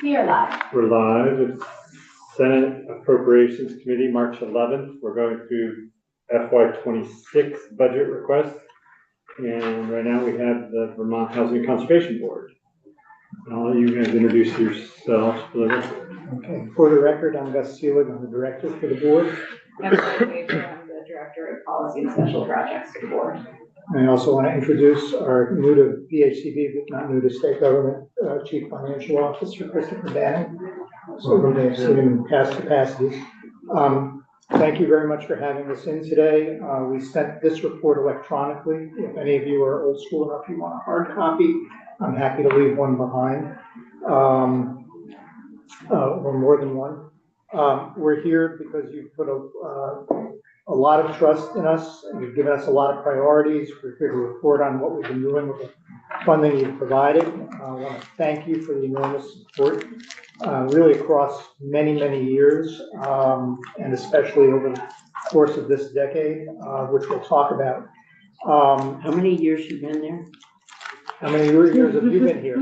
We are live. We're live. It's Senate Appropriations Committee, March 11th. We're going through FY26 budget requests. And right now we have the Vermont Housing Conservation Board. I'll let you guys introduce yourselves for the record. Okay, for the record, I'm Gus Seelig. I'm the director for the board. I'm the director of policy and special projects for the board. I also want to introduce our new to VHCB, but not new to state government, Chief Financial Officer, Christopher Bannon. So we may have seen him in past capacities. Thank you very much for having us in today. We sent this report electronically. If any of you are old school enough, you want a hard copy, I'm happy to leave one behind, or more than one. We're here because you've put a lot of trust in us, and you've given us a lot of priorities. We're here to report on what we've been doing with the funding you've provided. I want to thank you for the enormous support, really across many, many years, and especially over the course of this decade, which we'll talk about. How many years you been there? How many years have you been here?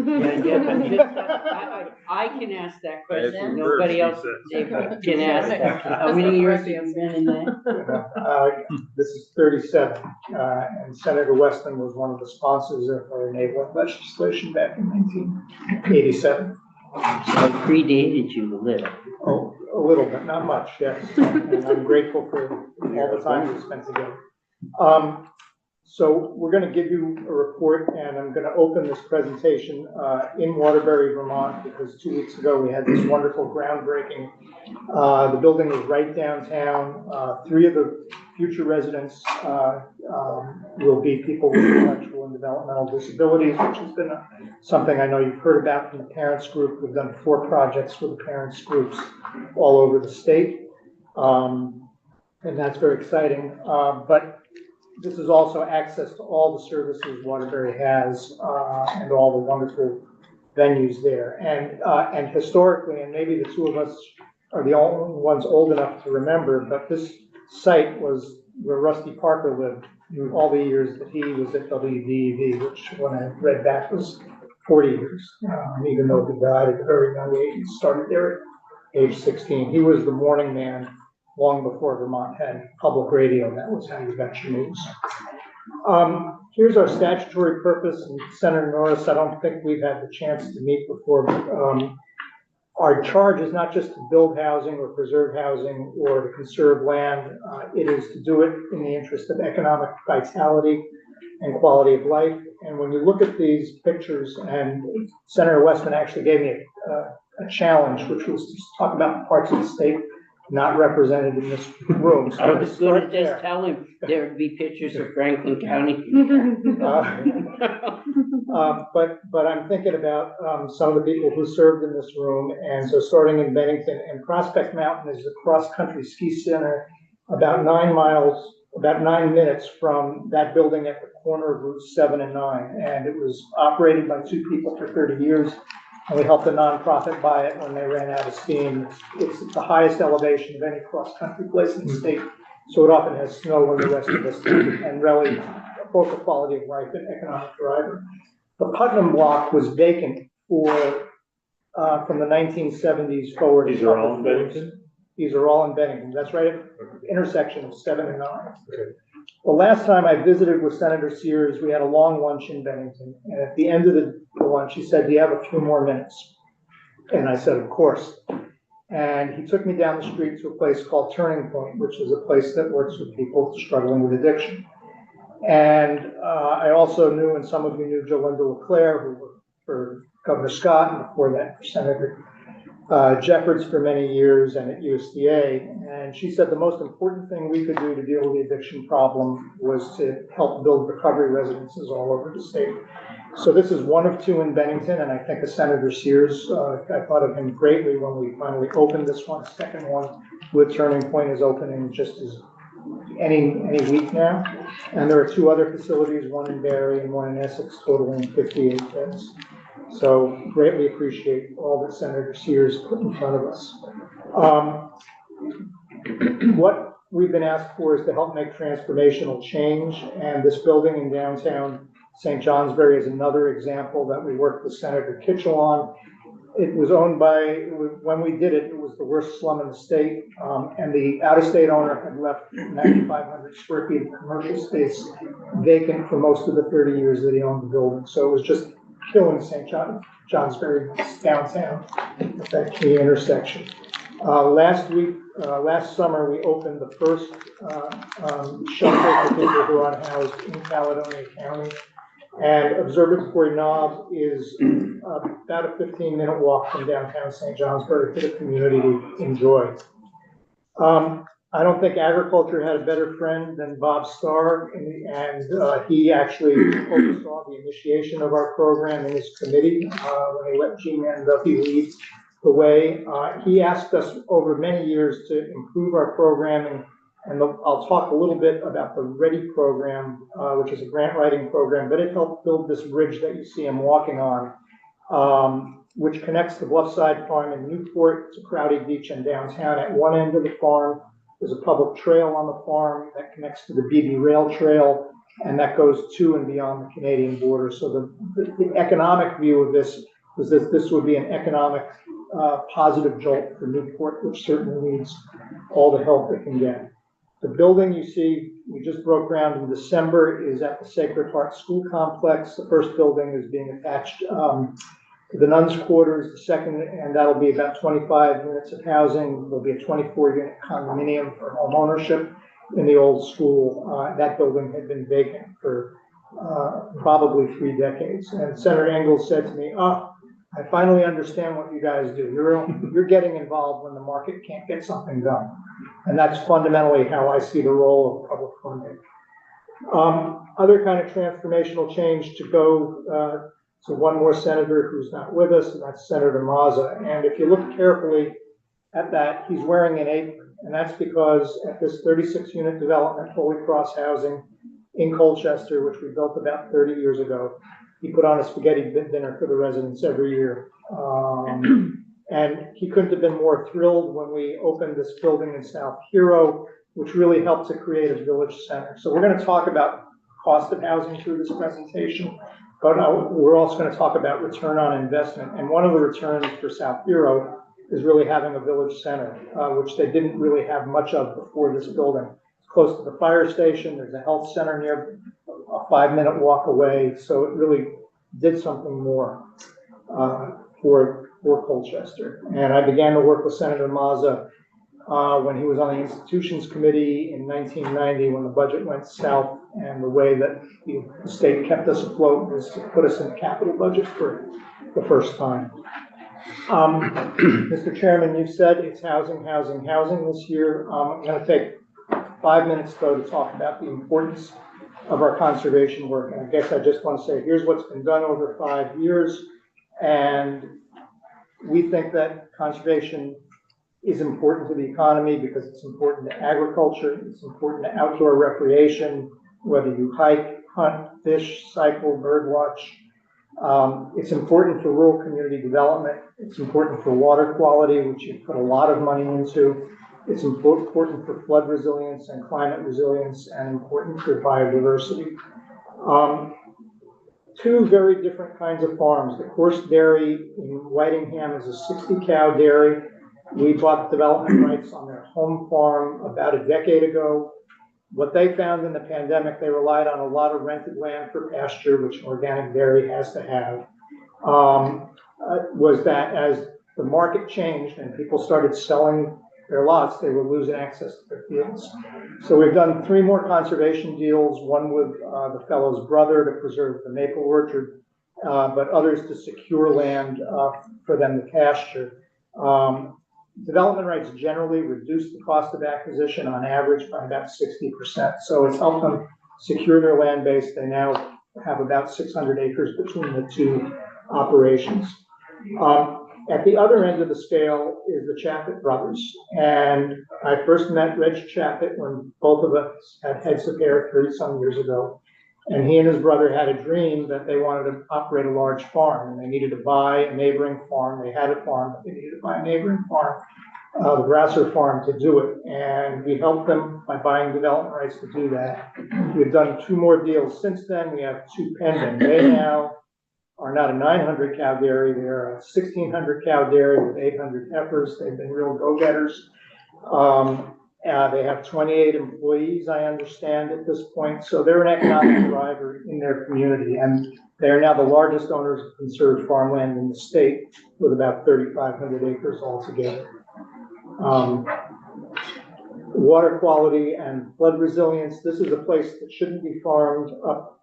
I can ask that question. Nobody else can ask that. How many years have you been in that? This is 37, and Senator Weston was one of the sponsors of our enabling legislation back in 1987. So I predated you a little. Oh, a little bit, not much, yes. And I'm grateful for all the time we spent together. So we're going to give you a report, and I'm going to open this presentation in Waterbury, Vermont, because 2 weeks ago we had this wonderful groundbreaking. The building is right downtown. 3 of the future residents will be people with intellectual and developmental disabilities, which has been something I know you've heard about from the parents group. We've done 4 projects for the parents groups all over the state, and that's very exciting. But this is also access to all the services Waterbury has, and all the wonderful venues there. And historically, and maybe the 2 of us are the only ones old enough to remember, but this site was where Rusty Parker lived all the years that he was at WDEV, which when I read back was 40 years, even though he died at a very young age. He started there at age 16. He was the morning man long before Vermont had public radio. That was how you got your news. Here's our statutory purpose, and Senator Norris, I don't think we've had the chance to meet before, but our charge is not just to build housing or preserve housing or to conserve land. It is to do it in the interest of economic vitality and quality of life. And when you look at these pictures, and Senator Westman actually gave me a challenge, which was to talk about parts of the state not represented in this room. So I was going to just tell him there would be pictures of Franklin County. But I'm thinking about some of the people who served in this room, and so starting in Bennington, and Prospect Mountain is a cross-country ski center about 9 minutes from that building at the corner of Route 7 and 9, and it was operated by 2 people for 30 years. And we helped a nonprofit buy it when they ran out of steam. It's the highest elevation of any cross-country place in the state, so it often has snow when the rest of us do, and really both a quality of life and economic driver. The Putnam block was vacant for from the 1970s forward. These are all in Bennington? These are all in Bennington. That's right at the intersection of 7 and 9. Okay. The last time I visited with Senator Sears, we had a long lunch in Bennington. And at the end of the lunch, he said, "Do you have a few more minutes?" And I said, "Of course." And he took me down the street to a place called Turning Point, which is a place that works with people struggling with addiction. And I also knew, and some of you knew, Jolinda LeClaire, who worked for Governor Scott, and before that for Senator Jeffords for many years, and at USDA. And she said the most important thing we could do to deal with the addiction problem was to help build recovery residences all over the state. So this is one of 2 in Bennington, and I think of Senator Sears. I thought of him greatly when we finally opened this one. Second one with Turning Point is opening just as any week now. And there are 2 other facilities, one in Barry and one in Essex, totaling 58 beds. So greatly appreciate all that Senator Sears put in front of us. What we've been asked for is to help make transformational change, and this building in downtown St. Johnsbury is another example that we worked with Senator Kitchell on. It was owned by, when we did it, it was the worst slum in the state. And the out-of-state owner had left 9,500 square feet of commercial space vacant for most of the 30 years that he owned the building. So it was just killing St. Johnsbury downtown at that key intersection. Last summer, we opened the first shelter for people who are unhoused in Caledonia County. And Observatory Knob is about a 15-minute walk from downtown St. Johnsbury for the community to enjoy. I don't think agriculture had a better friend than Bob Starr, and he actually oversaw the initiation of our program in his committee when he let GMW lead the way. He asked us over many years to improve our programming, and I'll talk a little bit about the READY program, which is a grant writing program, but it helped build this bridge that you see him walking on, which connects the Bluffside Farm in Newport to Crowdy Beach and downtown. At one end of the farm, there's a public trail on the farm that connects to the BB Rail Trail, and that goes to and beyond the Canadian border. So the economic view of this was that this would be an economic positive jolt for Newport, which certainly needs all the help it can get. The building you see, we just broke ground in December, is at the Sacred Heart School Complex. The first building is being attached to the nuns' quarters. The second, and that'll be about 25 units of housing. There'll be a 24-unit condominium for home ownership in the old school. That building had been vacant for probably 3 decades. And Senator Engels said to me, I finally understand what you guys do. You're getting involved when the market can't get something done. And that's fundamentally how I see the role of public funding. Other kind of transformational change to go to one more senator who's not with us, and that's Senator Mazza. And if you look carefully at that, he's wearing an apron. And that's because at this 36-unit development, Holy Cross Housing in Colchester, which we built about 30 years ago, he put on a spaghetti dinner for the residents every year. And he couldn't have been more thrilled when we opened this building in South Hero, which really helped to create a village center. So we're going to talk about cost of housing through this presentation, but we're also going to talk about return on investment. And one of the returns for South Hero is really having a village center, which they didn't really have much of before this building. It's close to the fire station. There's a health center near, a 5-minute walk away. So it really did something more for Colchester. And I began to work with Senator Mazza when he was on the Institutions Committee in 1990 when the budget went south, and the way that the state kept us afloat was to put us in the capital budget for the first time. Mr. Chairman, you said it's housing, housing, housing this year. I'm going to take 5 minutes, though, to talk about the importance of our conservation work. And I guess I just want to say, here's what's been done over 5 years. And we think that conservation is important to the economy because it's important to agriculture, it's important to outdoor recreation, whether you hike, hunt, fish, cycle, birdwatch. It's important for rural community development. It's important for water quality, which you put a lot of money into. It's important for flood resilience and climate resilience, and important for biodiversity. 2 very different kinds of farms. The Course Dairy in Whitingham is a 60-cow dairy. We bought development rights on their home farm about a decade ago. What they found in the pandemic, they relied on a lot of rented land for pasture, which an organic dairy has to have, was that as the market changed and people started selling their lots, they were losing access to their fields. So we've done 3 more conservation deals, one with the fellow's brother to preserve the maple orchard, but others to secure land for them to pasture. Development rights generally reduce the cost of acquisition on average by about 60%. So it's helped them secure their land base. They now have about 600 acres between the 2 operations. At the other end of the scale is the Chappett brothers. And I first met Reg Chappett when both of us had heads of hair 30-some years ago. And he and his brother had a dream that they wanted to operate a large farm, and they needed to buy a neighboring farm. They had a farm, but they needed to buy a neighboring farm, the Grasser farm, to do it. And we helped them by buying development rights to do that. We've done 2 more deals since then. We have 2 pending. They now are not a 900 cow dairy, they're a 1,600 cow dairy with 800 heifers. They've been real go-getters. They have 28 employees, I understand, at this point. So they're an economic driver in their community. And they are now the largest owners of conserved farmland in the state, with about 3,500 acres altogether. Water quality and flood resilience. This is a place that shouldn't be farmed up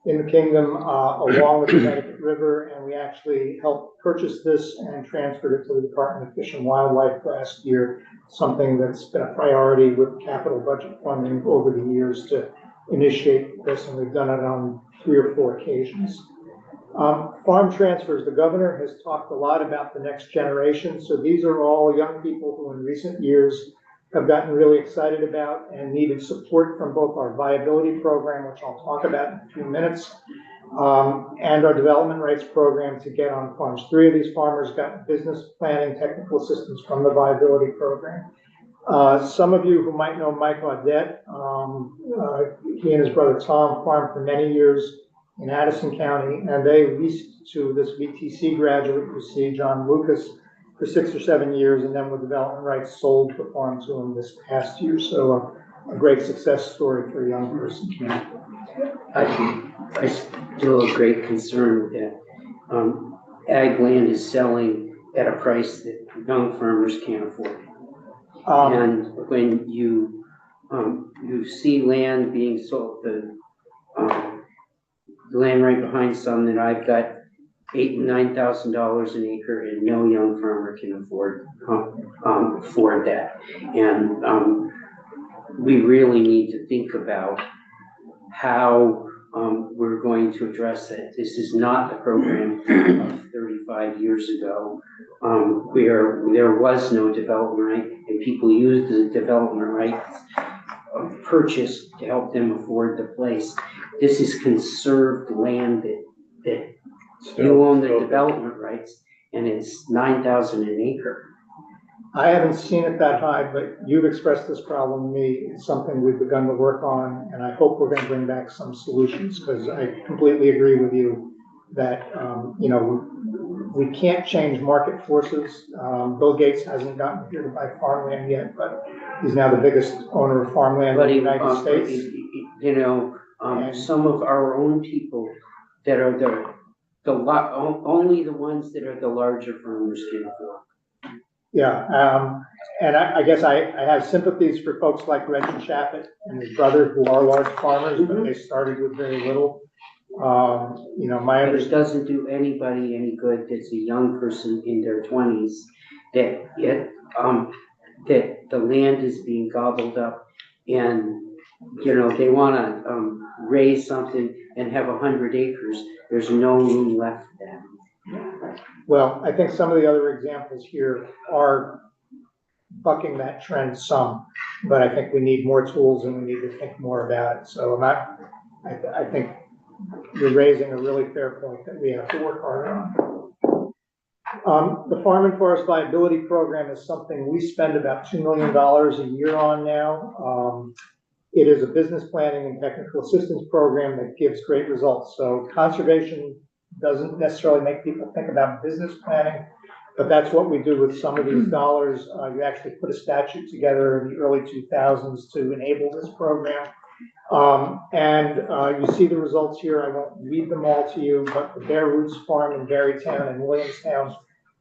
in the kingdom along the Connecticut River, and we actually helped purchase this and transferred it to the Department of Fish and Wildlife last year, something that's been a priority with capital budget funding over the years to initiate this, and we've done it on 3 or 4 occasions. Farm transfers, the governor has talked a lot about the next generation, so these are all young people who in recent years have gotten really excited about and needed support from both our viability program, which I'll talk about in a few minutes, and our development rights program to get on farms. 3 of these farmers got business planning technical assistance from the viability program. Some of you who might know Mike Audette, he and his brother Tom farmed for many years in Addison County, and they leased to this VTC graduate you see, John Lucas, for 6 or 7 years, and then with development rights sold the farm to him this past year. So a great success story for a young person. I still have great concern that ag land is selling at a price that young farmers can't afford. And when you see land being sold, the land right behind some that I've got $8,000 and $9,000 an acre, and no young farmer can afford that. And we really need to think about how we're going to address that. This is not the program of 35 years ago, where there was no development right, and people used the development rights purchase to help them afford the place. This is conserved land that you own the development rights, and it's $9,000 an acre. I haven't seen it that high, but you've expressed this problem to me. It's something we've begun to work on, and I hope we're going to bring back some solutions, because I completely agree with you that, you know, we can't change market forces. Bill Gates hasn't gotten here to buy farmland yet, but he's now the biggest owner of farmland in the United States. You know, some of our own people that are only the ones that are the larger farmers can afford. Yeah, and I guess I have sympathies for folks like Reggie Chaffett and his brother, who are large farmers, but they started with very little. You know, but it doesn't do anybody any good that's a young person in their 20s that the land is being gobbled up, and you know they want to raise something and have 100 acres. There's no room left then. Well, I think some of the other examples here are bucking that trend some, but I think we need more tools and we need to think more about it. So I think you're raising a really fair point that we have to work harder on. The Farm and Forest Viability Program is something we spend about $2 million a year on now. It is a business planning and technical assistance program that gives great results. So conservation doesn't necessarily make people think about business planning, but that's what we do with some of these dollars. You actually put a statute together in the early 2000s to enable this program. You see the results here. I won't read them all to you, but the Bare Roots Farm in Berrytown and Williamstown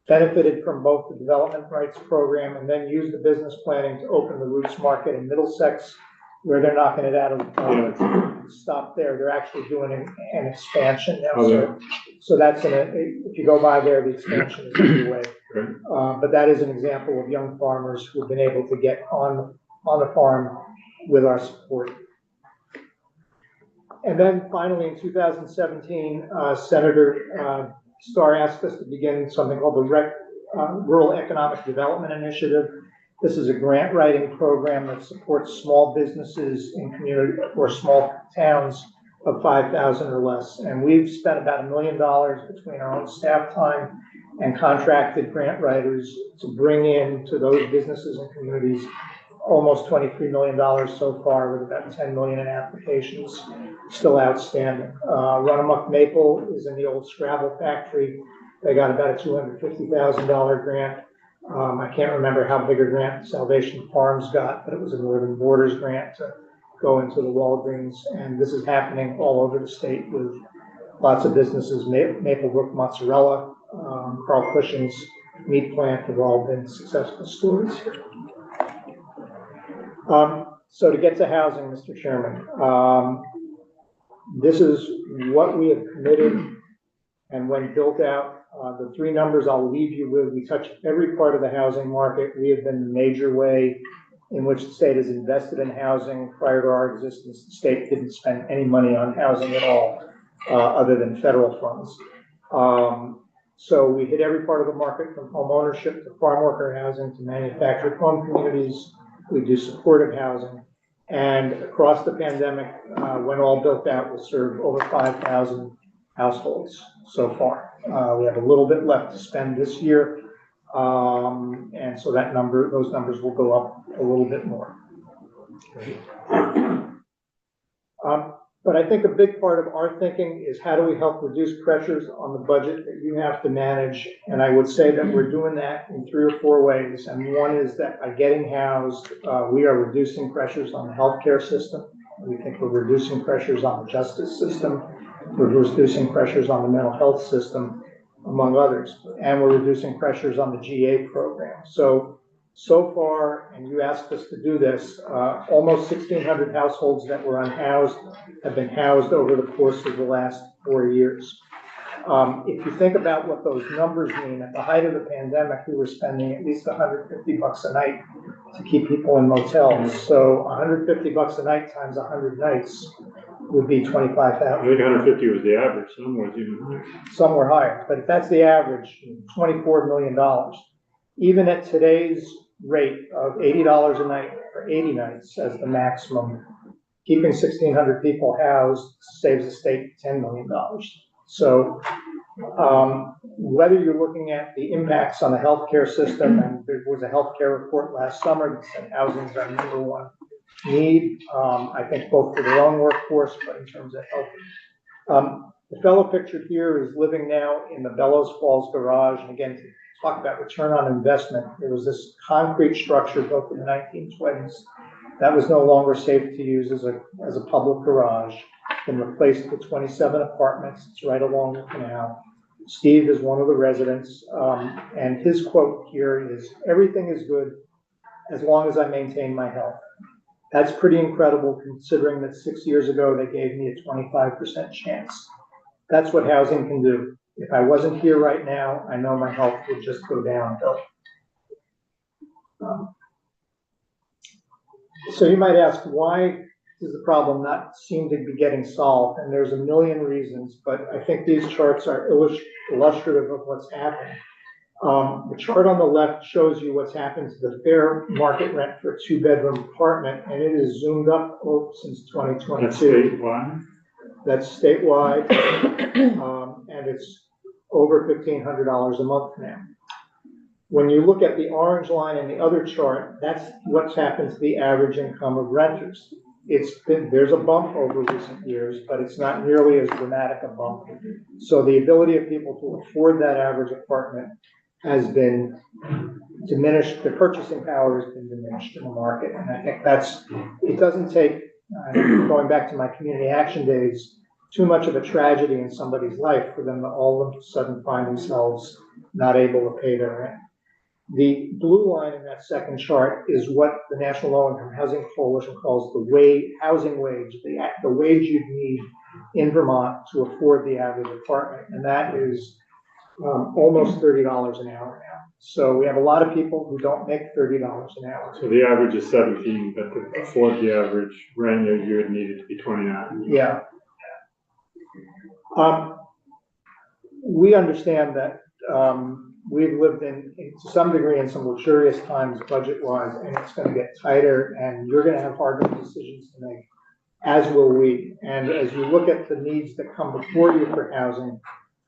benefited from both the development rights program and then used the business planning to open the roots market in Middlesex, where they're knocking it out of the park. Stop there. They're actually doing an expansion now. So that's if you go by there, the expansion is underway. But that is an example of young farmers who've been able to get on the farm with our support. And then finally, in 2017, Senator Starr asked us to begin something called the Rural Economic Development Initiative. This is a grant writing program that supports small businesses in community or small towns of 5,000 or less. And we've spent about $1 million between our own staff time and contracted grant writers to bring in to those businesses and communities almost $23 million so far, with about 10 million in applications still outstanding. Run Amok Maple is in the old Scrabble factory. They got about a $250,000 grant. I can't remember how big a grant Salvation Farms got, but it was a Northern Borders grant to go into the Walgreens. And this is happening all over the state with lots of businesses. Maplebrook Mozzarella, Carl Cushing's meat plant have all been successful stories here. So to get to housing, Mr. Chairman, this is what we have committed, and when built out, the three numbers I'll leave you with, we touch every part of the housing market. We have been the major way in which the state has invested in housing. Prior to our existence, the state didn't spend any money on housing at all, other than federal funds. So we hit every part of the market, from home ownership to farm worker housing to manufactured home communities. We do supportive housing. And across the pandemic, when all built out, we'll serve over 5,000 households so far. We have a little bit left to spend this year. And so those numbers will go up a little bit more. But I think a big part of our thinking is, how do we help reduce pressures on the budget that you have to manage? And I would say that we're doing that in 3 or 4 ways. And one is that by getting housed, we are reducing pressures on the healthcare system. We think we're reducing pressures on the justice system. We're reducing pressures on the mental health system, among others. And we're reducing pressures on the GA program. So far, and you asked us to do this, almost 1,600 households that were unhoused have been housed over the course of the last 4 years. If you think about what those numbers mean, at the height of the pandemic, we were spending at least $150 a night to keep people in motels. So $150 a night times 100 nights would be 25,000. I think 150 was the average. Some was even higher. Some were higher, but if that's the average, $24 million. Even at today's rate of $80 a night for 80 nights as the maximum, keeping 1,600 people housed saves the state $10 million. So whether you're looking at the impacts on the healthcare system, and there was a healthcare report last summer that said housing is our #1 need, I think both for their own workforce, but in terms of health. The fellow pictured here is living now in the Bellows Falls garage. And again, to talk about return on investment, there was this concrete structure built in the 1920s that was no longer safe to use as a public garage, and replaced with 27 apartments. It's right along the canal. Steve is one of the residents, and his quote here is, "Everything is good as long as I maintain my health." That's pretty incredible, considering that 6 years ago they gave me a 25% chance. That's what housing can do. If I wasn't here right now, I know my health would just go downhill. So you might ask, why does the problem not seem to be getting solved? And there's a million reasons, but I think these charts are illustrative of what's happening. The chart on the left shows you what's happened to the fair market rent for a 2-bedroom apartment, and it is zoomed up since 2022. That's statewide? That's statewide, and it's over $1,500 a month now. When you look at the orange line in the other chart, that's what's happened to the average income of renters. There's a bump over recent years, but it's not nearly as dramatic a bump. So the ability of people to afford that average apartment has been diminished. The purchasing power has been diminished in the market. And I think it doesn't take, going back to my community action days, too much of a tragedy in somebody's life for them to all of a sudden find themselves not able to pay their rent. The blue line in that second chart is what the National Low Income Housing Coalition calls the housing wage, the wage you'd need in Vermont to afford the average apartment. And that is almost $30 an hour now. So we have a lot of people who don't make $30 an hour. So the average is 17, but to afford the average rent, you would need it to be 29. Yeah. We understand that we've lived to some degree in some luxurious times budget-wise, and it's going to get tighter, and you're going to have hard decisions to make, as will we. And as you look at the needs that come before you for housing,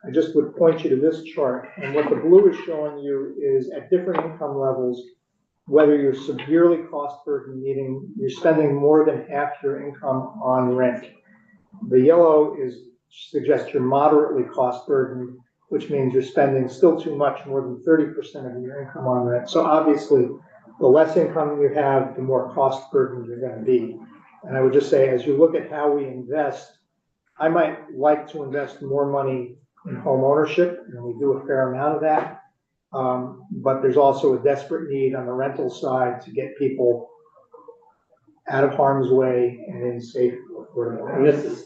I just would point you to this chart. And what the blue is showing you is, at different income levels, whether you're severely cost burdened, meaning you're spending more than half your income on rent. The yellow suggests you're moderately cost burdened, which means you're spending still too much, more than 30% of your income on rent. So obviously, the less income you have, the more cost burdened you're going to be. And I would just say, as you look at how we invest, I might like to invest more money in home ownership, and we do a fair amount of that. But there's also a desperate need on the rental side to get people out of harm's way and in safe, affordable. And this is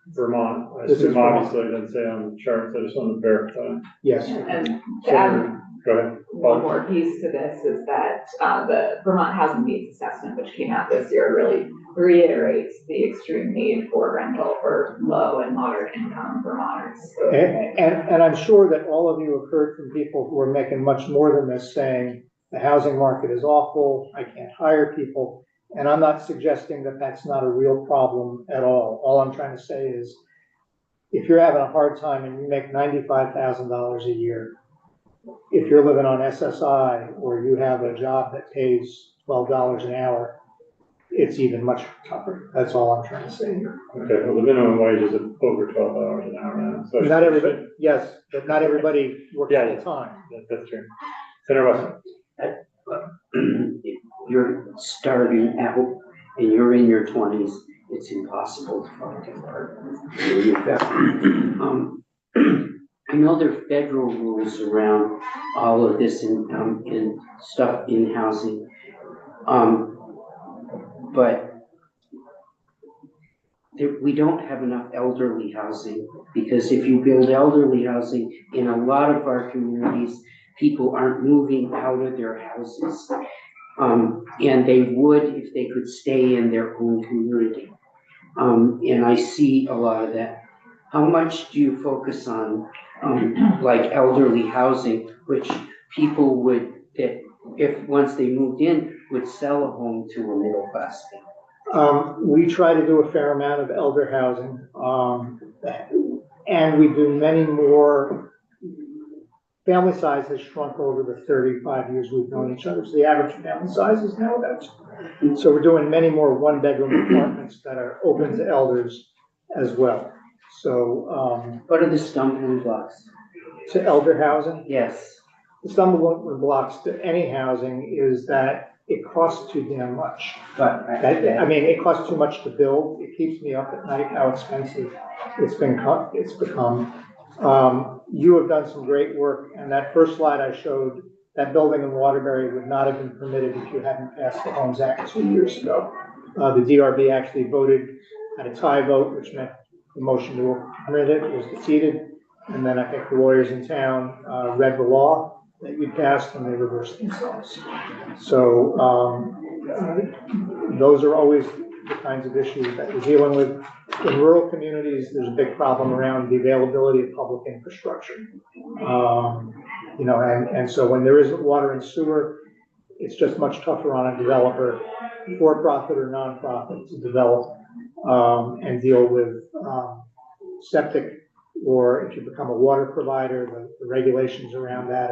Vermont. I This is assume Vermont. obviously it doesn't say on the charts, I just want to verify. Yes. And to So, add go ahead. one more piece to this is that the Vermont Housing Needs Assessment, which came out this year, really reiterates the extreme need for rental for low and moderate income Vermonters. And I'm sure that all of you have heard from people who are making much more than this saying, the housing market is awful, I can't hire people. And I'm not suggesting that that's not a real problem at all. All I'm trying to say is, if you're having a hard time and you make $95,000 a year, if you're living on SSI or you have a job that pays $12 an hour, it's even much tougher. That's all I'm trying to say here. Okay, well, the minimum wage is over $12 an hour now. So Not everybody, yes, but not everybody works Yeah, full time. That's true. Senator Wesson. You're starting out and you're in your 20s, it's impossible to find a partner. I know there are federal rules around all of this and stuff in housing, but we don't have enough elderly housing, because if you build elderly housing in a lot of our communities, people aren't moving out of their houses. And they would if they could stay in their own community. And I see a lot of that. How much do you focus on like elderly housing, which people would, that if once they moved in, would sell a home to a middle class family? We try to do a fair amount of elder housing, and we do many more. Family size has shrunk over the 35 years we've known each other. So the average family size is now about. So we're doing many more one-bedroom apartments that are open to elders as well. So What are the stumbling blocks? to elder housing, Yes. the stumbling blocks to any housing is that it costs too damn much. But I mean, it costs too much to build. It keeps me up at night how expensive it's become. You have done some great work, and that first slide I showed, that building in Waterbury would not have been permitted if you hadn't passed the Homes Act 2 years ago. The DRB actually voted at a tie vote, which meant the motion to permit it was defeated. And then I think the lawyers in town read the law that you passed and they reversed themselves. So those are always the kinds of issues that we're dealing with. In rural communities, there's a big problem around the availability of public infrastructure. You know, and so when there isn't water and sewer, it's just much tougher on a developer, for-profit or non-profit, to develop and deal with septic, or if you become a water provider, the regulations around that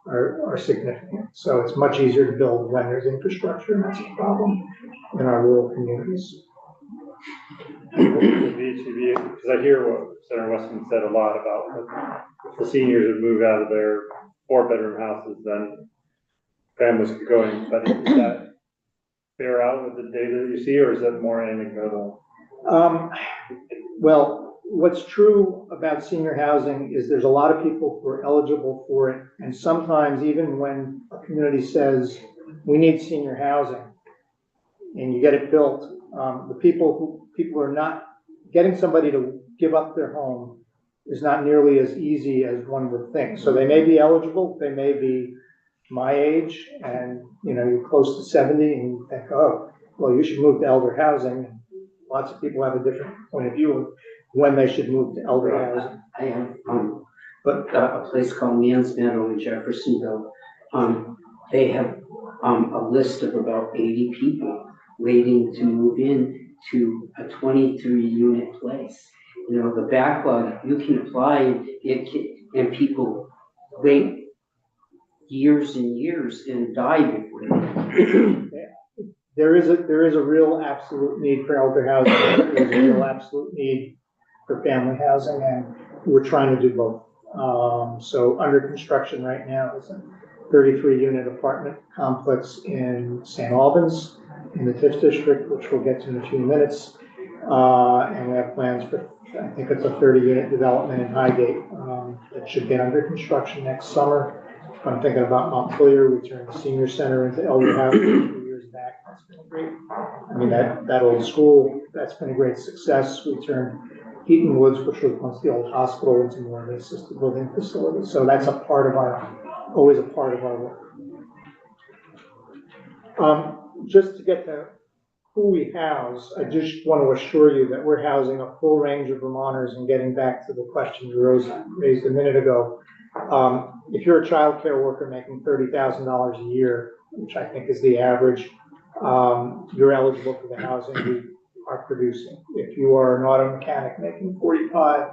are significant. So it's much easier to build when there's infrastructure, and that's a problem in our rural communities. Because I hear what Senator Weston said a lot about if the seniors would move out of their 4-bedroom houses, then families could go in. But is that bear out with the data that you see, or is that more anecdotal? Well, what's true about senior housing is there's a lot of people who are eligible for it. And sometimes even when a community says, we need senior housing, and you get it built, the people are not, getting somebody to give up their home is not nearly as easy as one would think. So they may be eligible, they may be my age, and you know, you're close to 70 and you think, oh, well, you should move to elder housing. Lots of people have a different point of view of when they should move to elder housing. I have a place called Man's Meadow in Jeffersonville. They have a list of about 80 people waiting to move in to a 23-unit place. You know, the backlog, you can apply and people wait years and years and die before they. There is a real absolute need for elder housing. There's a real absolute need for family housing, and we're trying to do both. So under construction right now is a 33-unit apartment complex in St. Albans in the TIF district, which we'll get to in a few minutes. And we have plans for, I think it's a 30-unit development in Highgate that should get under construction next summer. If I'm thinking about Montpelier, we turned the senior center into elder housing a few years back. That's been great. I mean, that old school, that's been a great success. We turned Heaton Woods, which was once the old hospital, into more of an assisted living facility. So that's a part of always a part of our work. Just to get to who we house, I just want to assure you that we're housing a full range of Vermonters, and getting back to the question you raised a minute ago. If you're a child care worker making $30,000 a year, which I think is the average, you're eligible for the housing we are producing. If you are an auto mechanic making 45,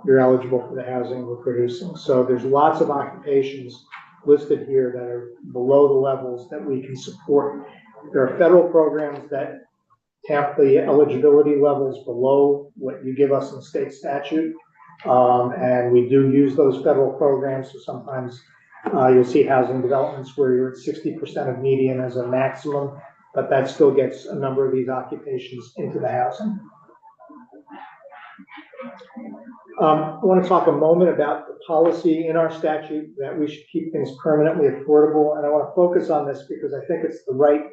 you're eligible for the housing we're producing. So there's lots of occupations listed here that are below the levels that we can support. There are federal programs that tap the eligibility levels below what you give us in state statute. And we do use those federal programs. So sometimes you'll see housing developments where you're at 60% of median as a maximum, but that still gets a number of these occupations into the housing. I want to talk a moment about the policy in our statute that we should keep things permanently affordable. And I want to focus on this because I think it's the right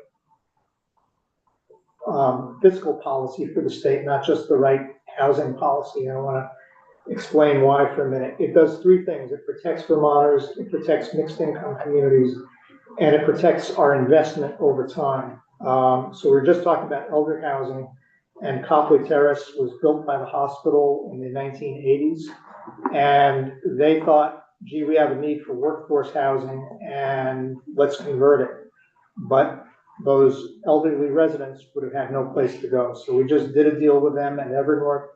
fiscal policy for the state, not just the right housing policy. And I want to explain why for a minute. It does three things. It protects Vermonters, it protects mixed income communities, and it protects our investment over time. So we're just talking about elder housing, and Copley Terrace was built by the hospital in the 1980s. And they thought, gee, we have a need for workforce housing and let's convert it. But those elderly residents would have had no place to go. So we just did a deal with them at Evernorth,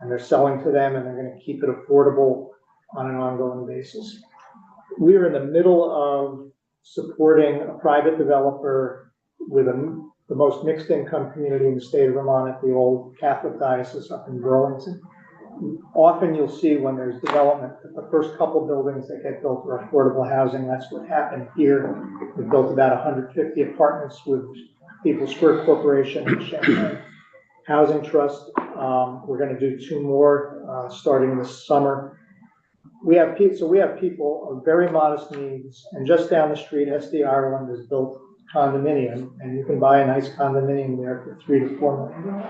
and they're selling to them, and they're going to keep it affordable on an ongoing basis. We are in the middle of supporting a private developer with the most mixed income community in the state of Vermont at the old Catholic diocese up in Burlington. Often you'll see when there's development that the first couple buildings that get built are affordable housing. That's what happened here. We built about 150 apartments with People's Square Corporation and Shanghai Housing Trust. We're going to do 2 more starting this summer. We have people of very modest needs, and just down the street, SD Ireland has built condominium, and you can buy a nice condominium there for $3 to $4 million.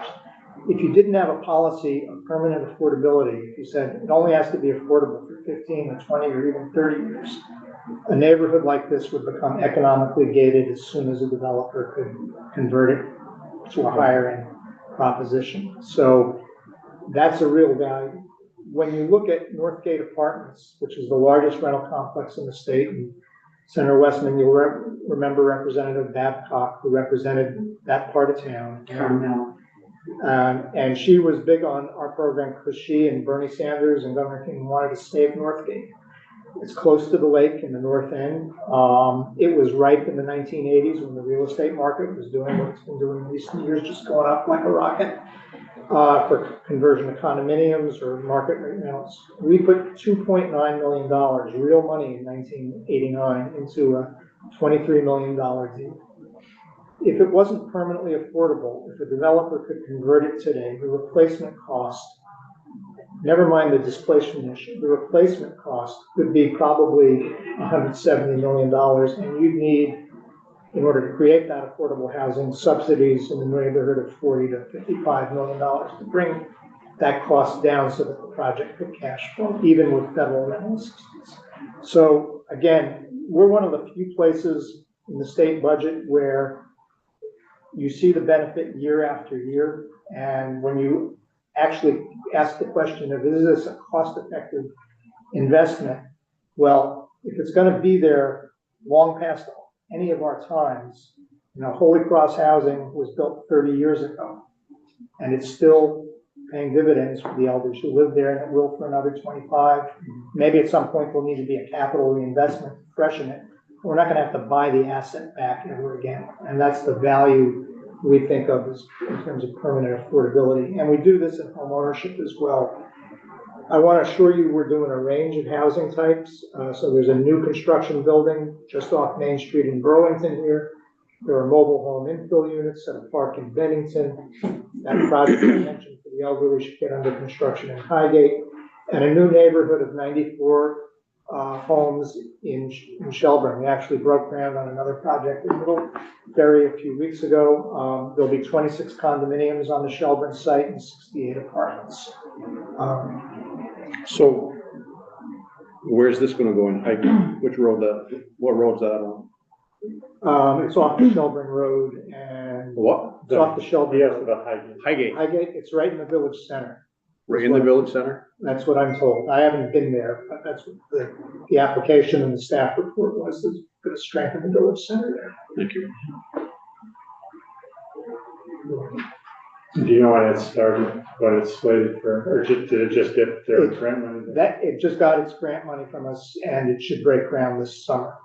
If you didn't have a policy of permanent affordability, if you said it only has to be affordable for 15 or 20 or even 30 years, a neighborhood like this would become economically gated as soon as a developer could convert it to a higher end proposition. So that's a real value. When you look at Northgate Apartments, which is the largest rental complex in the state, and Senator Westman, you'll remember Representative Babcock, who represented that part of town. And she was big on our program because she and Bernie Sanders and Governor King wanted to stay at Northgate. It's close to the lake in the north end. It was ripe in the 1980s when the real estate market was doing what it's been doing in recent years, just going up like a rocket for conversion to condominiums or market rate rentals. We put $2.9 million, real money in 1989, into a $23 million deal. If it wasn't permanently affordable, if a developer could convert it today, the replacement cost, never mind the displacement issue, the replacement cost could be probably $170 million, and you'd need, in order to create that affordable housing, subsidies in the neighborhood of $40 to $55 million to bring that cost down so that the project could cash flow, even with federal rental assistance. So again, we're one of the few places in the state budget where you see the benefit year after year, and when you actually ask the question of, is this a cost-effective investment? Well, if it's going to be there long past any of our times, Holy Cross Housing was built 30 years ago, and it's still paying dividends for the elders who live there, and it will for another 25. Maybe at some point there'll need to be a capital reinvestment to freshen it, we're not gonna have to buy the asset back ever again. And that's the value we think of as in terms of permanent affordability. And we do this in home ownership as well. I want to assure you we're doing a range of housing types. So there's a new construction building just off Main Street in Burlington here. There are mobile home infill units at a park in Bennington. That project I mentioned for the elderly should get under construction in Highgate. And a new neighborhood of 94 homes in Shelburne. We actually broke ground on another project in Middlebury a few weeks ago. There'll be 26 condominiums on the Shelburne site and 68 apartments. So where's this gonna go in? Which road what road's that on? It's off the Shelburne Road and What? it's off the Shelburne Yes, Road. about Highgate. Highgate, Highgate, it's right in the village center. right in the village center? That's what I'm told. I haven't been there, but that's what the application and the staff report was, is going to strengthen the village center there. Thank you. Do you know when it started, what it's slated for, or did it just get their grant money? That, it just got its grant money from us and it should break ground this summer.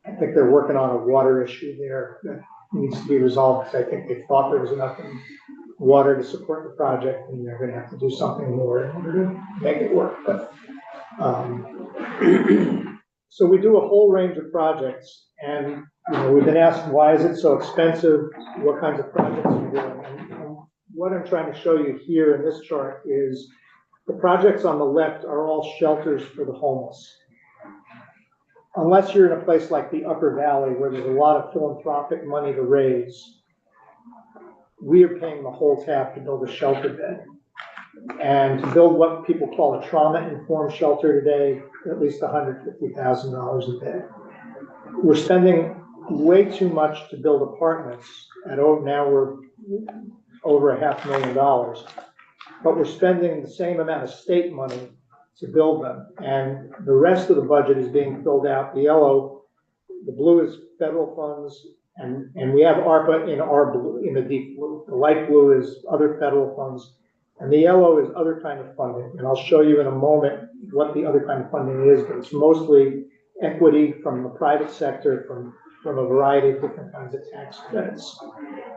I think they're working on a water issue there that needs to be resolved, because I think they thought there was enough water to support the project, and they're gonna have to do something more in order to make it work, but, so we do a whole range of projects, and, you know, we've been asked, why is it so expensive? What kinds of projects are we doing? And what I'm trying to show you here in this chart is the projects on the left are all shelters for the homeless. Unless you're in a place like the Upper Valley, where there's a lot of philanthropic money to raise, we are paying the whole tab to build a shelter bed. And to build what people call a trauma-informed shelter today, at least $150,000 a bed. We're spending way too much to build apartments, and now we're over $500,000, but we're spending the same amount of state money to build them. And the rest of the budget is being filled out. The yellow, the blue is federal funds, and we have ARPA in our blue, in the deep blue. The light blue is other federal funds, and the yellow is other kind of funding. And I'll show you in a moment what the other kind of funding is, but it's mostly equity from the private sector, from a variety of different kinds of tax credits.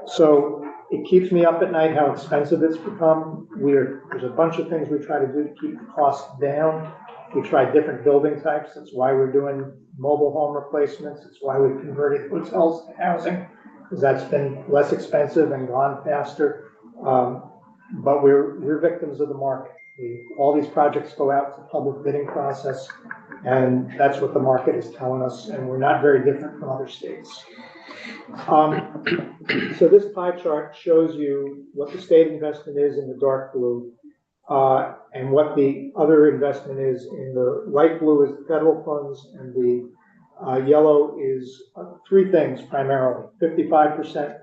So it keeps me up at night how expensive it's become. There's a bunch of things we try to do to keep the costs down. We try different building types. That's why we're doing mobile home replacements. It's why we've converted hotels to housing, because that's been less expensive and gone faster. But we're victims of the market. All these projects go out to public bidding process, and that's what the market is telling us, and we're not very different from other states. So this pie chart shows you what the state investment is in the dark blue, and what the other investment is in the light blue is the federal funds, and the yellow is three things primarily. 55%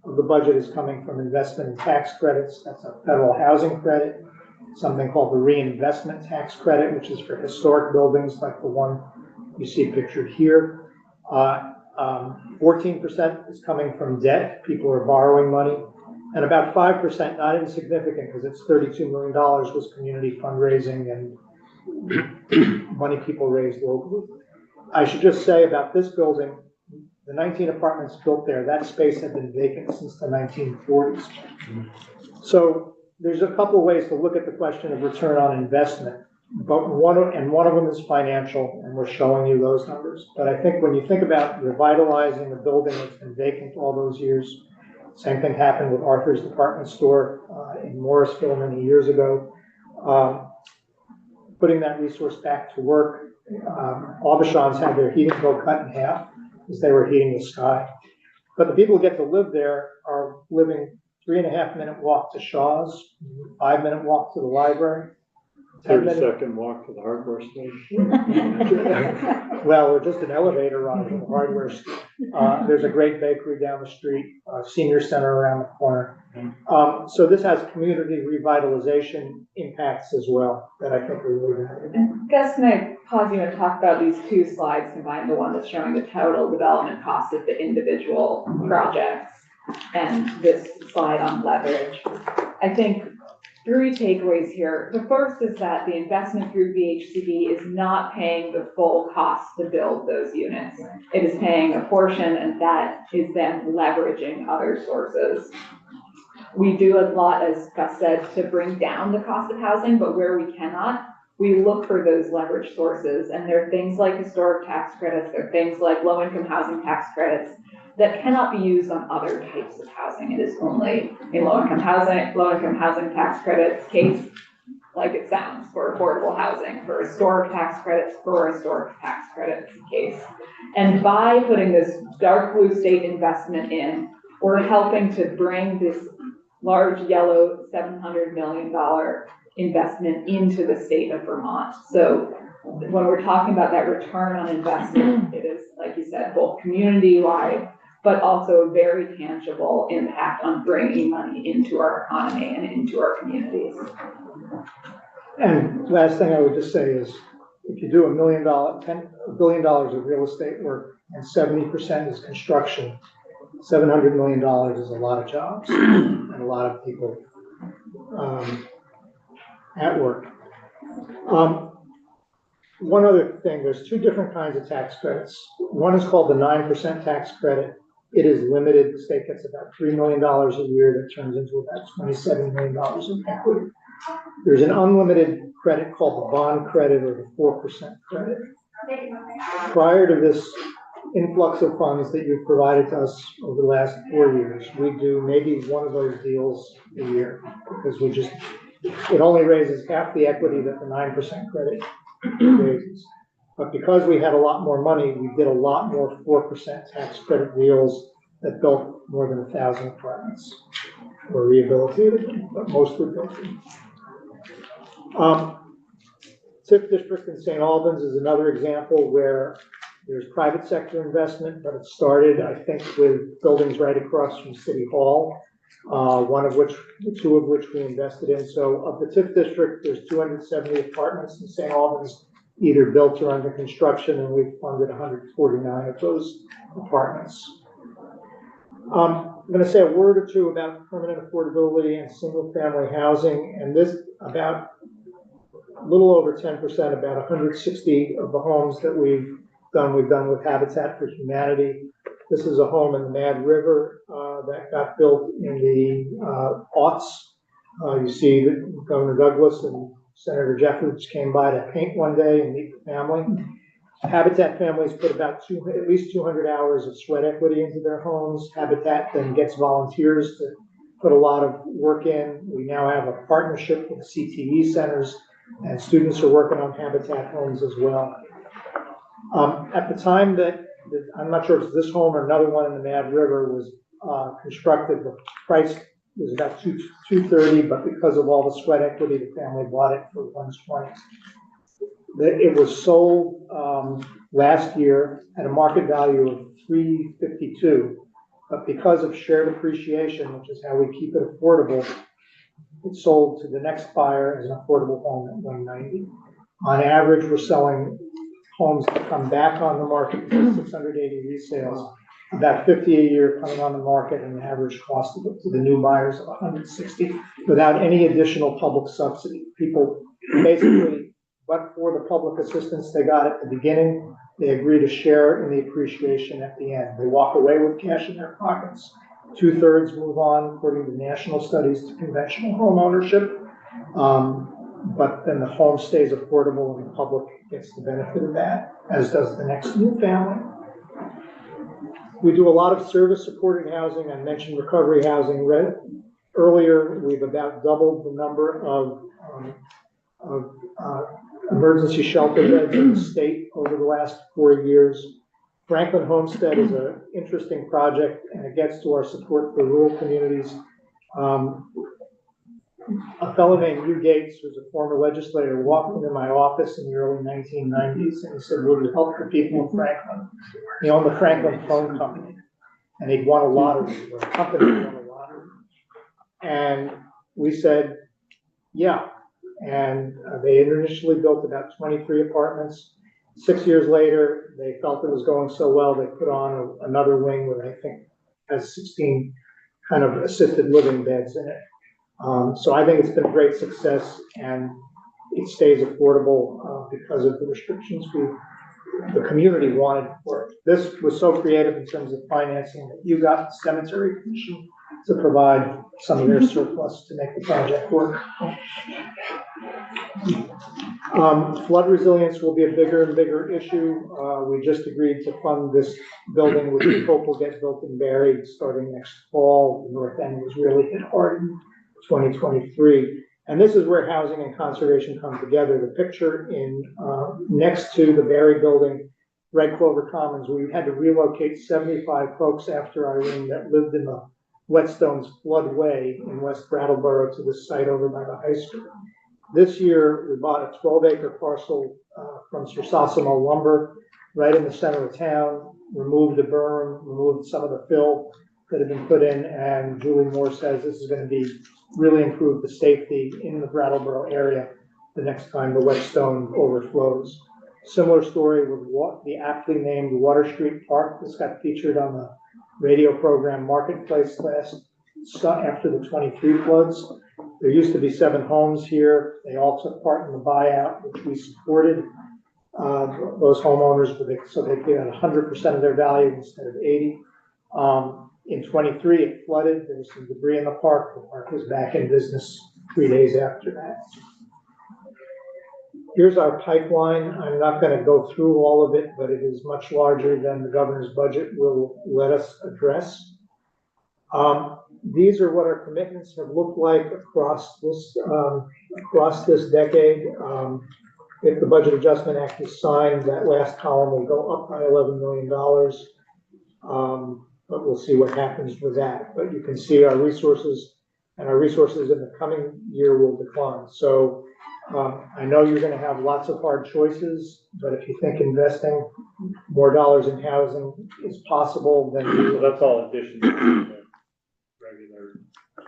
of the budget is coming from investment in tax credits. That's a federal housing credit, something called the reinvestment tax credit, which is for historic buildings like the one you see pictured here. 14% is coming from debt. People are borrowing money. And about 5%, not insignificant because it's $32 million, was community fundraising and money people raised locally. I should just say about this building, the 19 apartments built there, that space had been vacant since the 1940s. So there's a couple ways to look at the question of return on investment, but one of them is financial, and we're showing you those numbers. But I think when you think about revitalizing the building that's been vacant all those years, same thing happened with Arthur's Department Store in Morrisville many years ago, putting that resource back to work. Aubuchon's had their heating bill cut in half because they were heating the sky. But the people who get to live there are living 3.5-minute walk to Shaw's, 5-minute walk to the library, 30-second walk to the hardware store. Well, or just an elevator ride to the hardware store. There's a great bakery down the street, senior center around the corner. So this has community revitalization impacts as well that I think are really valuable. Gus, can I pause you and talk about these two slides combined, the one that's showing the total development cost of the individual projects and this slide on leverage. I think three takeaways here. The first is that the investment through VHCD is not paying the full cost to build those units. It is paying a portion, and that is then leveraging other sources. We do a lot, as Gus said, to bring down the cost of housing, but where we cannot, we look for those leverage sources. And there are things like historic tax credits, there are things like low-income housing tax credits that cannot be used on other types of housing. It is only in low-income housing tax credits case, like it sounds, for affordable housing, for historic tax credits, for historic tax credits case. And by putting this dark blue state investment in, we're helping to bring this large yellow $700 million investment into the state of Vermont. So when we're talking about that return on investment, it is, like you said, both community-wide, but also a very tangible impact on bringing money into our economy and into our communities. And last thing I would just say is, if you do $1 billion of real estate work and 70% is construction, $700 million is a lot of jobs and a lot of people at work. One other thing, there's two different kinds of tax credits. One is called the 9% tax credit. It is limited. The state gets about $3 million a year that turns into about $27 million in equity. There's an unlimited credit called the bond credit, or the 4% credit. Prior to this influx of funds that you've provided to us over the last 4 years, we do maybe one of those deals a year, because it only raises half the equity that the 9% credit raises. But because we had a lot more money, we did a lot more 4% tax credit deals that built more than 1,000 apartments, or rehabilitated, but most were built. TIF district in St. Albans is another example where there's private sector investment, but it started, I think, with buildings right across from City Hall, two of which we invested in. So of the TIF district, there's 270 apartments in St. Albans, either built or under construction, and we've funded 149 of those apartments. I'm going to say a word or two about permanent affordability and single-family housing, and this about a little over 10%, about 160 of the homes that we've done with Habitat for Humanity. This is a home in the Mad River that got built in the aughts. You see that Governor Douglas and Senator Jeffords came by to paint one day and meet the family. Habitat families put about at least 200 hours of sweat equity into their homes. Habitat then gets volunteers to put a lot of work in. We now have a partnership with CTE centers, and students are working on Habitat homes as well. At the time that, I'm not sure if it's this home or another one in the Mad River was constructed, the price was about $230, but because of all the sweat equity, the family bought it for $120. It was sold last year at a market value of $352, but because of shared appreciation, which is how we keep it affordable, it sold to the next buyer as an affordable home at $190. On average, we're selling homes that come back on the market with 680 resales, about 50 a year coming on the market, and an average cost to the new buyers of $160 without any additional public subsidy. People basically, but for the public assistance they got at the beginning, they agree to share in the appreciation at the end. They walk away with cash in their pockets. 2/3 move on, according to national studies, to conventional home ownership. But then the home stays affordable and the public gets the benefit of that, as does the next new family. We do a lot of service-supported housing. I mentioned recovery housing earlier. We've about doubled the number of emergency shelter beds in the state over the last 4 years. Franklin Homestead is an interesting project, and it gets to our support for rural communities. A fellow named Hugh Gates, who's a former legislator, walked into my office in the early 1990s, and he said, "Will you help the people of Franklin?" He owned the Franklin Phone Company, and he'd won a lottery, or a company won a lottery. And we said, yeah. And they initially built about 23 apartments. 6 years later, they felt it was going so well, they put on another wing that I think has 16 kind of assisted living beds in it. So I think it's been a great success, and it stays affordable because of the restrictions the community wanted for it. This was so creative in terms of financing that you got the cemetery commission to provide some of their surplus to make the project work. Flood resilience will be a bigger and bigger issue. We just agreed to fund this building, which we hope will get built and buried starting next fall. The north end was really hit hard in 2023. And this is where housing and conservation come together. The picture in next to the Barry building, Red Clover Commons, we had to relocate 75 folks after Irene that lived in the Whetstones floodway in West Brattleboro to this site over by the high school. This year, we bought a 12-acre parcel from Sir Sosimo Lumber right in the center of town, removed the berm, removed some of the fill that had been put in, and Julie Moore says this is going to be really improve the safety in the Brattleboro area the next time the Whetstone overflows. Similar story with the aptly named Water Street Park. This got featured on the radio program Marketplace after the 23 floods. There used to be 7 homes here. They all took part in the buyout, which we supported those homeowners, so they get 100% of their value instead of 80. In 23, it flooded. There was some debris in the park. The park was back in business 3 days after that. Here's our pipeline. I'm not going to go through all of it, but it is much larger than the governor's budget will let us address. These are what our commitments have looked like across this decade. If the Budget Adjustment Act is signed, that last column will go up by $11 million. But we'll see what happens with that. But you can see our resources, and our resources in the coming year will decline. So I know you're going to have lots of hard choices, but if you think investing more dollars in housing is possible, then So that's all addition to the regular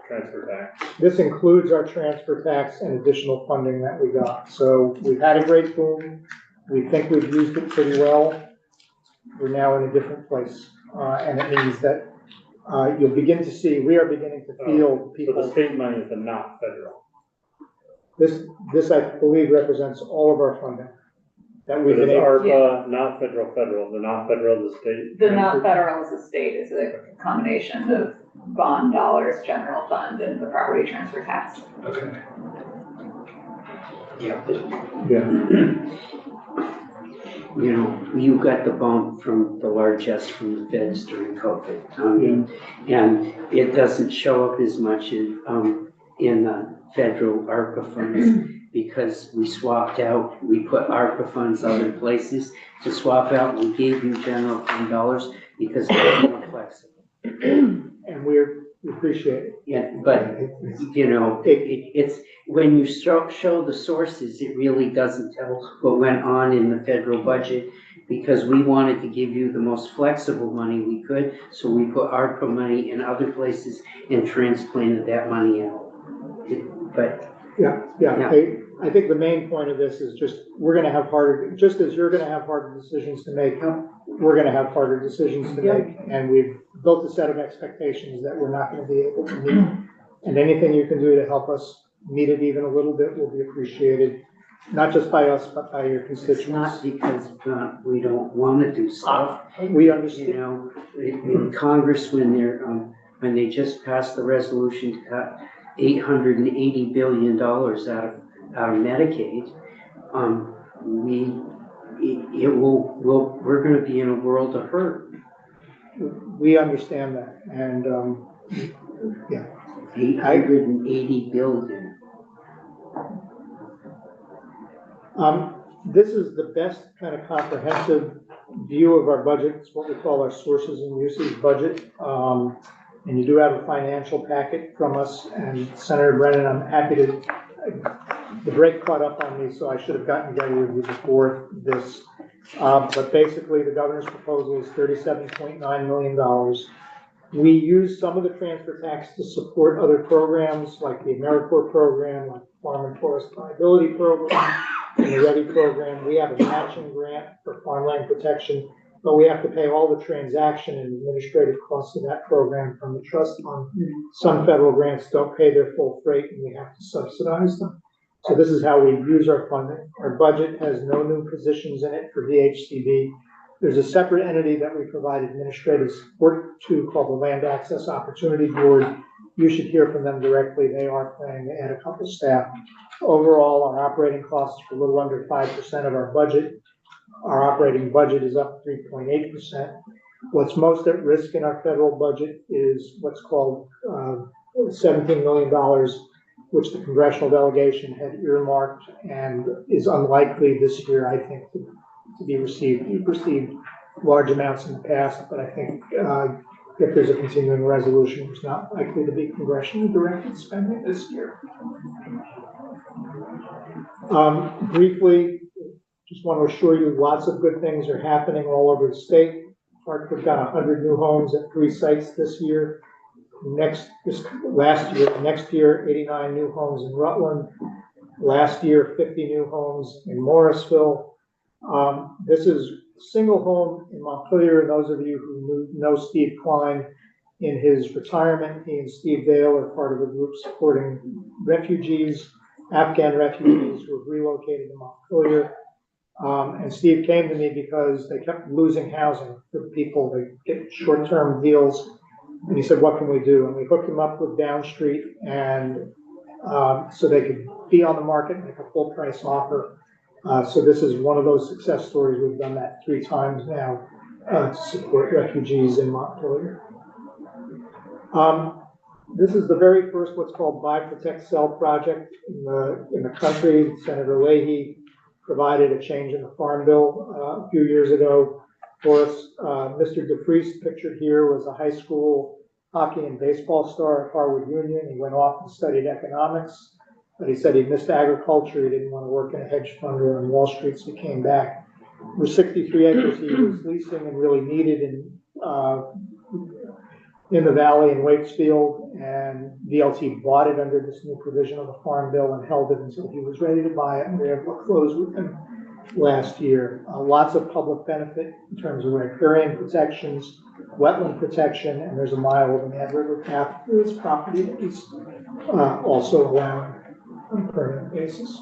transfer tax. this includes our transfer tax and additional funding that we got. So we've had a great boom. We think we've used it pretty well. We're now in a different place. And it means that you'll begin to see, we are beginning to feel people. So the state money is the not federal. This I believe represents all of our funding that we've But been it's able. ARPA, not federal, the not federal, the state. The not federal as a state is a combination of bond dollars, general fund, and the property transfer tax. Okay. Yeah. Yeah. You know, you got the bump from the largesse from the feds during COVID. And it doesn't show up as much in the federal ARPA funds because we swapped out, we put ARPA funds other places to swap out. We gave you general fund dollars because it's more flexible. And we appreciate it. Yeah, but you know, it's when you show the sources, it really doesn't tell what went on in the federal budget because we wanted to give you the most flexible money we could, so we put ARPA money in other places and transplanted that money out. Yeah. I think the main point of this is just, we're gonna have harder, just as you're gonna have harder decisions to make, we're gonna have harder decisions to make. And we've built a set of expectations that we're not gonna be able to meet. And anything you can do to help us meet it even a little bit will be appreciated, not just by us, but by your It's constituents. not because we don't want to do stuff. We You understand. know, in Congress, when they just passed the resolution to cut $880 billion out of Medicaid, we're going to be in a world of hurt. We understand that, and, yeah. 880 billion. This is the best kind of comprehensive view of our budget. It's what we call our sources and uses budget. And you do have a financial packet from us, and Senator Brennan, I'm happy to, the break caught up on me, so I should have gotten together with you before this. But basically, the governor's proposal is $37.9 million. We use some of the transfer tax to support other programs, like the AmeriCorps program, like the Farm and Forest Liability program, and the READY program. We have a matching grant for farmland protection but we have to pay all the transaction and administrative costs of that program from the trust fund. Some federal grants don't pay their full freight, and we have to subsidize them. So this is how we use our funding. Our budget has no new positions in it for VHCD. There's a separate entity that we provide administrative support to called the Land Access Opportunity Board. You should hear from them directly. They are planning to add a couple staff. Overall, our operating costs are a little under 5% of our budget. Our operating budget is up 3.8%. What's most at risk in our federal budget is what's called $17 million, which the congressional delegation had earmarked and is unlikely this year, I think, to be received. We've received large amounts in the past, but I think if there's a continuing resolution, there's not likely to be congressionally directed spending this year. Briefly, just want to assure you lots of good things are happening all over the state. Hartford got 100 new homes at 3 sites this year. Next year, 89 new homes in Rutland. Last year, 50 new homes in Morrisville. This is single home in Montpelier. And those of you who know Steve Klein in his retirement, he and Steve Dale are part of a group supporting refugees, Afghan refugees who have relocated to Montpelier. And Steve came to me because they kept losing housing for people. They get short-term deals. And he said, what can we do? And we hooked him up with Downstreet, and so they could be on the market and make a full price offer. So this is one of those success stories. We've done that 3 times now to support refugees in Montpelier. This is the very first what's called Buy, Protect, Sell project in the country. Senator Leahy provided a change in the Farm Bill a few years ago for us. Mr. DeFries, pictured here, was a high school hockey and baseball star at Harvard Union. He went off and studied economics, but he said he missed agriculture. He didn't want to work in a hedge fund or on Wall Street, so he came back. For 63 acres he was leasing and really needed in the valley in Waitsfield, and VLT bought it under this new provision of the Farm Bill and held it until he was ready to buy it, and we were able to close with him last year. Lots of public benefit in terms of riparian protections, wetland protection, and there's a mile of the Mad River path through his property that he's also allowing on a permanent basis.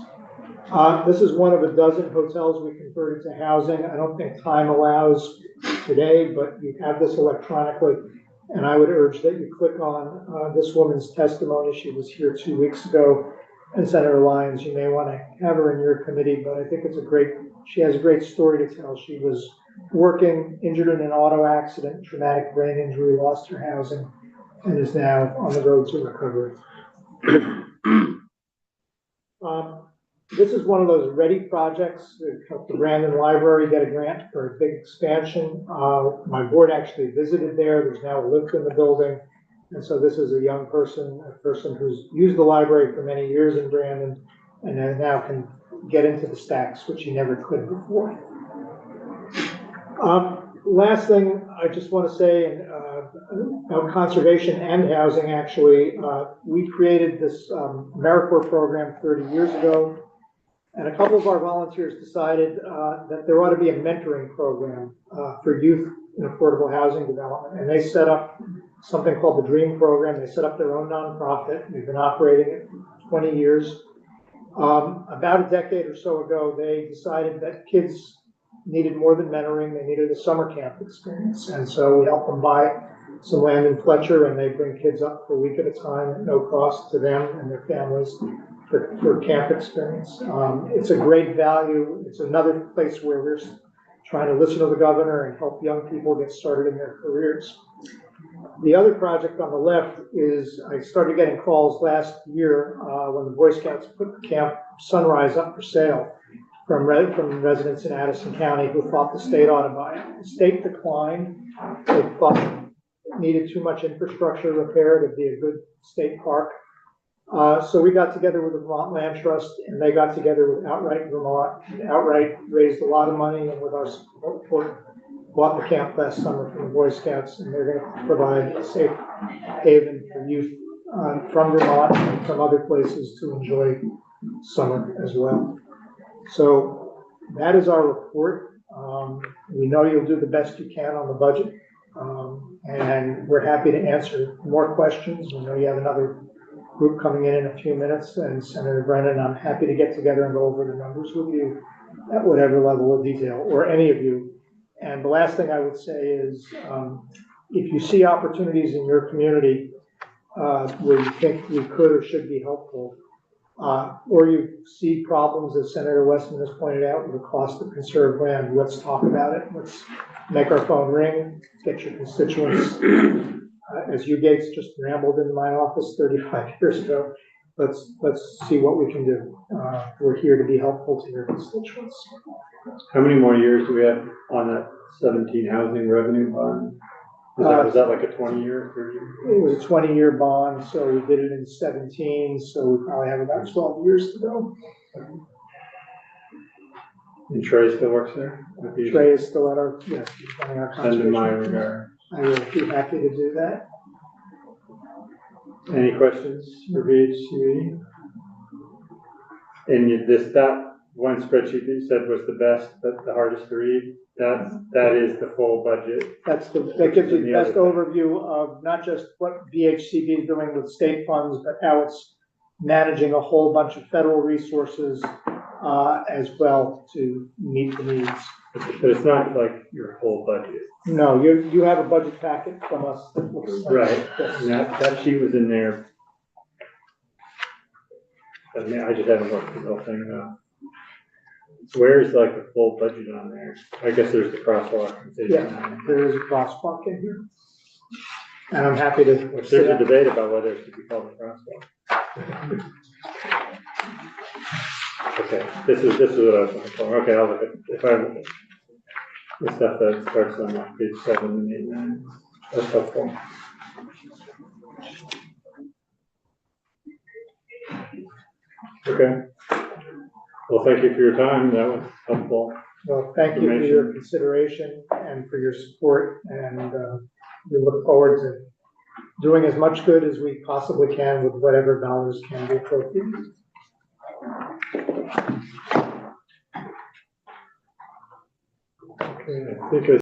This is one of a dozen hotels we converted to housing. I don't think time allows today, but you have this electronically. And I would urge that you click on this woman's testimony. She was here 2 weeks ago. And Senator Lyons, you may want to have her in your committee, but I think she has a great story to tell. She was working, injured in an auto accident, traumatic brain injury, lost her housing, and is now on the road to recovery. This is one of those ready projects that helped the Brandon Library get a grant for a big expansion. My board actually visited there. There's now a lift in the building. And so this is a young person, a person who's used the library for many years in Brandon, and then now can get into the stacks, which he never could before. Last thing I just want to say about conservation and housing, actually, we created this AmeriCorps program 30 years ago. And a couple of our volunteers decided that there ought to be a mentoring program for youth in affordable housing development. And they set up something called the DREAM program. They set up their own nonprofit. They've been operating it for 20 years. About a decade or so ago, they decided that kids needed more than mentoring. They needed a summer camp experience. And so we helped them buy some land in Fletcher, and they bring kids up for a week at a time at no cost to them and their families for camp experience. It's a great value. It's another place where we're trying to listen to the governor and help young people get started in their careers. The other project on the left is, I started getting calls last year when the Boy Scouts put Camp Sunrise up for sale from residents in Addison County who thought the state ought to buy it. The state declined. They thought it needed too much infrastructure repair to be a good state park. So we got together with the Vermont Land Trust, and they got together with Outright Vermont. Outright raised a lot of money, and with our support, bought the camp last summer from the Boy Scouts, and they're going to provide a safe haven for youth from Vermont and from other places to enjoy summer as well. So that is our report. We know you'll do the best you can on the budget. And we're happy to answer more questions. We know you have another group coming in a few minutes, and Senator Brennan, I'm happy to get together and go over the numbers with you at whatever level of detail, or any of you. And the last thing I would say is, if you see opportunities in your community where you think we could or should be helpful, or you see problems, as Senator Westman has pointed out, with the cost of conserved land, let's talk about it. Let's make our phone ring, get your constituents. As you, Gates, just rambled into my office 35 years ago, let's see what we can do. We're here to be helpful to your constituents. How many more years do we have on that 17 housing revenue bond? Was that like a 20-year, 30-year? It was a 20-year bond, so we did it in 17, so we probably have about 12 years to go. And Trey still works there? Trey is still at our, yes, he's running our Send him my conservation. regard. I will be happy to do that. Any questions for VHCD? And that one spreadsheet that you said was the best, but the hardest to read, that is the full budget. That gives you the best overview of not just what VHCB is doing with state funds, but how it's managing a whole bunch of federal resources as well to meet the needs. But it's not like your whole budget. No, you have a budget packet from us that looks like Right, this. and that sheet was in there. I mean, I just haven't looked at the whole thing though. Where's like the full budget on there? I guess there's the crosswalk. Yeah, there is a crosswalk in here. And I'm happy to. Which there's a debate about whether it should be called a crosswalk. Okay, this is what I was looking for. Okay, I'll look at, the stuff that starts on like page 7 and 8, 9. That's helpful. Okay. Well, thank you for your time. That was helpful. Well, thank you for your consideration and for your support, and we look forward to doing as much good as we possibly can with whatever dollars can be appropriated. Okay, I think I